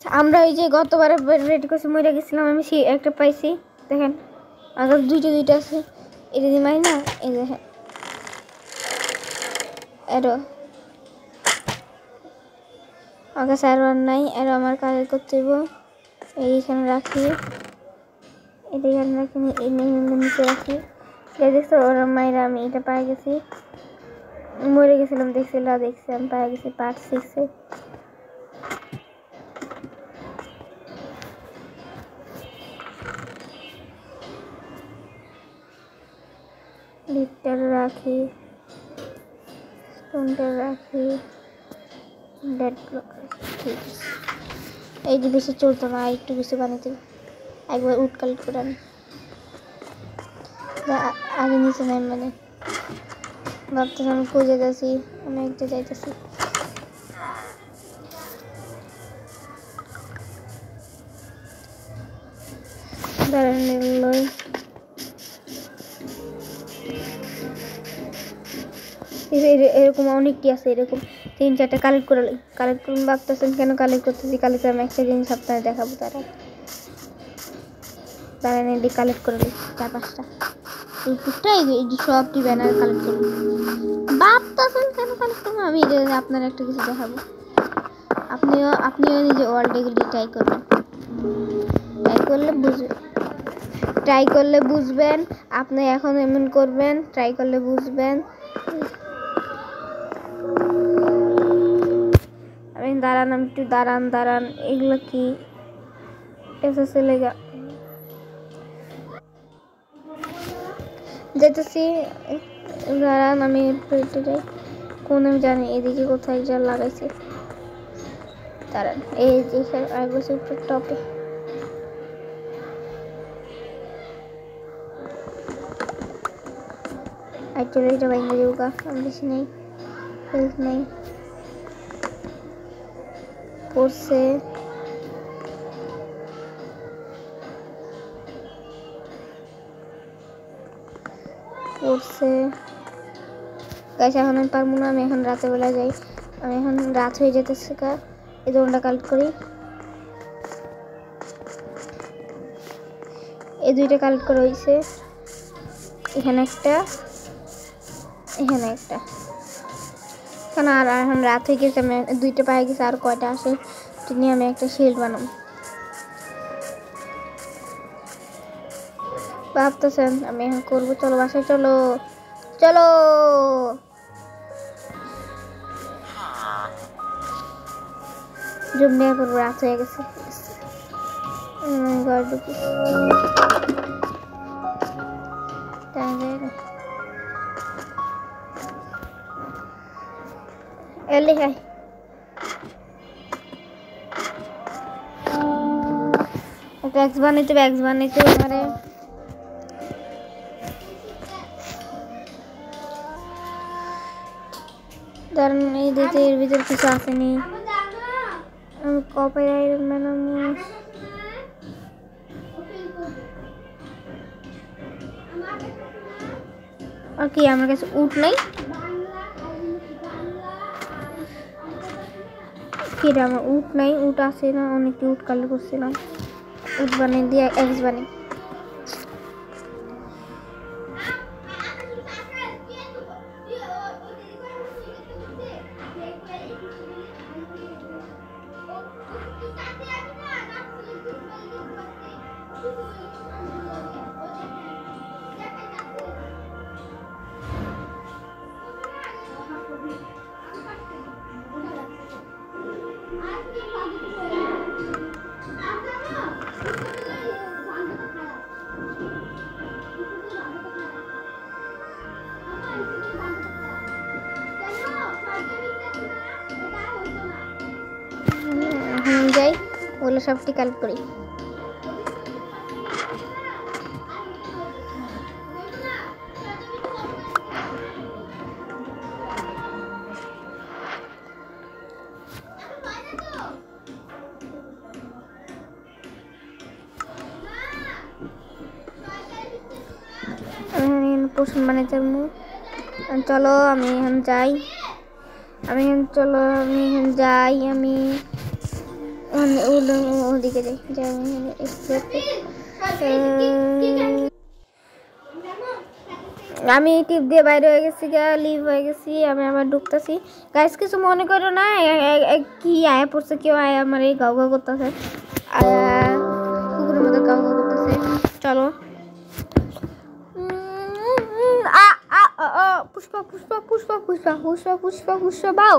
আমরা ওই যে গতবার রেডি করছি মরে গেছিলাম আমি সেই একটা পাইছি দেখেন আগে দুইটা আছে এটা দিয়ে মারি না এই দেখেন এরো আগে সার্ভার নাই এরো আমার কাজ করতে হইব এইখানে রাখি এটা এখানে রাখি এই নিচে রাখি দেখছো ওরা মাইরা আমি এটা পাই গেছি মরে গেছিলাম দেখছিলাম পাই গেছি পার্ট 6 লিটার রাখি স্টোনটার রাখি ডেড ব্লক ঠিক আছে এই যে বেশি চলতো না একটু বেশি বানাতে একবার উড কালেক্ট করে আনি আগে নিচে নাই মানে ভাবতেছি আমি খুঁজে যাচ্ছি আমি একটা যাইতেছি দাঁড়ান এরকম অনেকটি আছে এরকম 3-4টা কালেক্ট করুন ভাবতেছেন কেন কালেক্ট করতেছি কালেক্ট আমি একটা জিনিস সপ্তাহে দেখাবো তারা এটি কালেক্ট করে 4-5টা টুকটা এই সবটি ব্যানার কালেক্ট করুন ভাবতেছেন কেন কালেক্ট করবো আমি আপনার একটা কিছু দেখাবো আপনিও নিজে ওয়ার্ল্ড এগুলি ট্রাই করলে বুঝবেন আপনি এখন এমন করবেন ট্রাই করলে বুঝবেন আমি দাঁড়ান একটু দাঁড়ান এগুলো কি এসে লেগা যেতেছি দাঁড়ান আমি যাই কোন আমি জানি এদিকে কোথায় যা লাগাইছে দাঁড়ান এই যে উপর টপে Actually, এটা বাইঙ্গা যাওগা আমি বেশি নেই হেলথ নেই পড়ছে গাইস এখন আমি পারবো না আমি এখন রাতে বেলা যাই আমি এখন রাত হয়ে যেতেছে কা এই দোনটা কালেক্ট করি এই দুইটা কালেক্ট করা হয়েছে এখানে একটা কেন আর এখন রাত হয়ে গেছে আমি দুইটা পায়ে গেছে আর কয়টা আসে তিনি আমি একটা শিল্ড বানাবো ভাবতেছেন আমি এখন করবো চলো বাসায় চলো জুমিয়া করবো রাত হয়ে গেছে ঘর ঢুকি এলি খাই ব্যাগস বানাইতে আমারে দাঁড়ান এই দিতে এর ভিতর কিছু আসেনি আমি কপিরাইট বানাবো আর কি আমার কাছে উট নাই আমার উট নাই উট আছে না অনেক উট কালেক্ট করছিলাম উট বানিয়ে দিয়ে এক্স বানিয়ে যাই ওগুলো সবটি কালেক্ট করি পোষণ বানাইতে চলো আমি এখন যাই আমি ওদিকে যাই আমি টিপ দিয়ে বাইরে হয়ে গেছি, লিভ হয়ে গেছি, আমি আবার ঢুকতেছি। গাইস কিছু মনে করো না, কি আয়া পড়ছে, কেউ আয়া আমার এই গাও গাও করতেছে, কুকুরের মতো গাও গাও করতেছে। চলো পুষ্পা পুষ্পা পুষ্পা পুষ্পা পুষ্পা পুষ্পা পুষ্পা বাউ।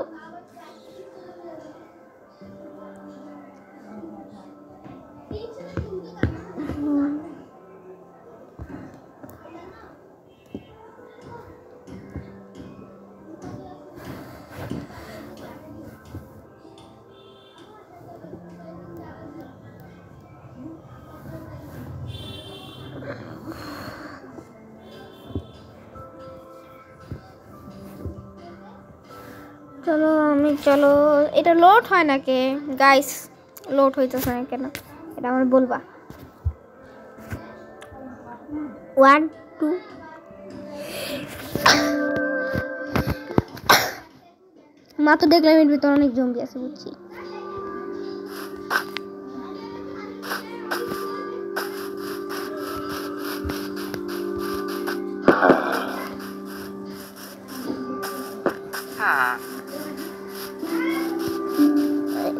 চলো চলো, এটা লোড হয় না কে গাইস, লোড হইতেছে না কেন এটা আমার বলবা। 1 2 মা তো দেখলাম এর ভিতরে অনেক জম্বি আছে বুঝছি।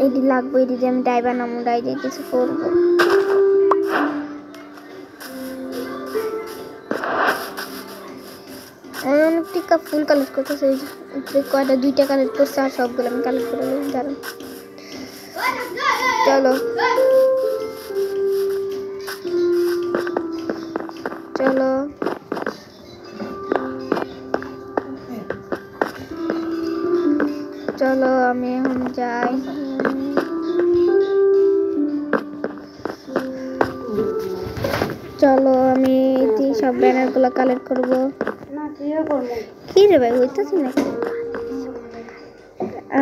এটি লাগবে, এটি যে আমি ডাইবার নামো, ডাইরে কিছু করবো। আমি অনেক টিকা ফুল কালেক্ট করতেছি, কয়টা 2টা কালেক্ট করছে আর সবগুলো আমি কালেক্ট করে নিই। দাঁড়ান চলো চলো চলো আমি এখন যাই। চলো আমি সব ব্যানারগুলো কালেক্ট করবো। কি রে ভাই হইতেছি না,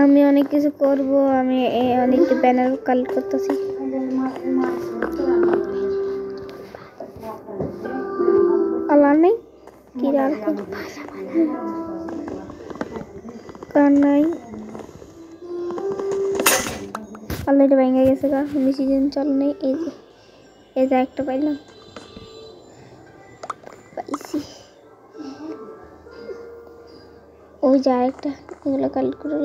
আমি অনেক কিছু করব, আমি অনেকটি ব্যানার কালেক্ট করতেছি। আল্লাহ নেই কি আর কার নাই, আল্লাহ এটা ভেঙে গেছে গা, বেশি দিন চলে নেই। এই যে একটা পাইলাম, পাইছি ওই যে আরেকটা, এগুলো কালেক্ট করে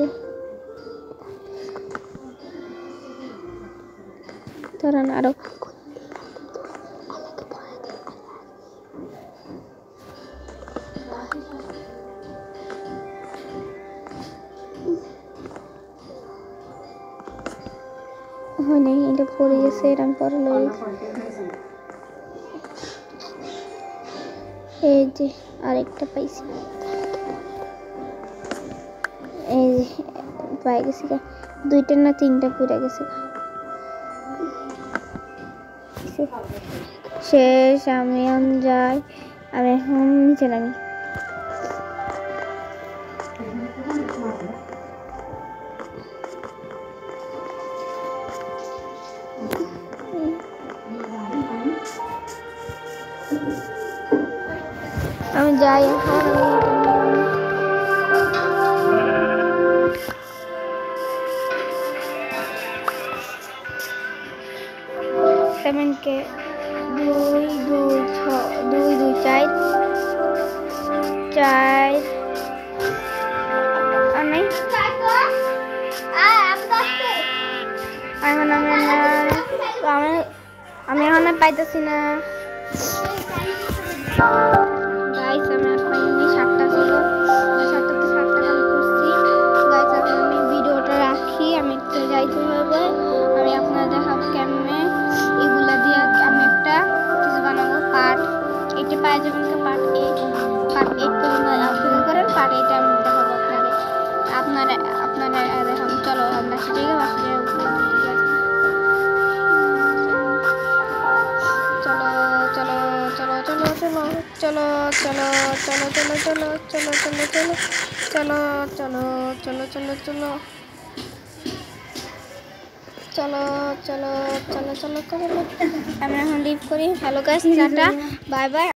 ধরান আরো। হয় নাই, এটা পড়ে গেছে, এরকম পরে লই। এই যে আরেকটা পাইছি, এই যে পাই গেছি, 2টা না 3টা পড়ে গেছে শেষ। আমি এখন যাই, আমি এখন নিচে নামি। আমি যাই এখন, সেভেনকে 2 2 6 2 2 4 4 আর নাই আমি এখন পাইতেছি না গাইস, আমি আর পাইনি, 7টা ছিল, 7টাতে 7টা কালেক্ট করছি গাইস। এখন আমি ভিডিওটা রাখি, আমি একটু যাইতে হবে, আমি আপনাদের দেখাবো কেমনে এগুলা দিয়ে আমি একটা কিছু বানাবো। পার্ট 8 পাই যাবেন, পার্ট 8 পর্যন্ত অপেক্ষা করেন, পার্ট 8 আমি দেখাবো আপনারা দেখাবো। চলো আমরা সেটাকে বাসায় চলো চলো চলো চলো চলো চলো চলো চলো চলো চলো চলো চলো চলো চলো চলো চলো চলো চলো আমি এখন লিভ করি। Hello guys, tata bye bye.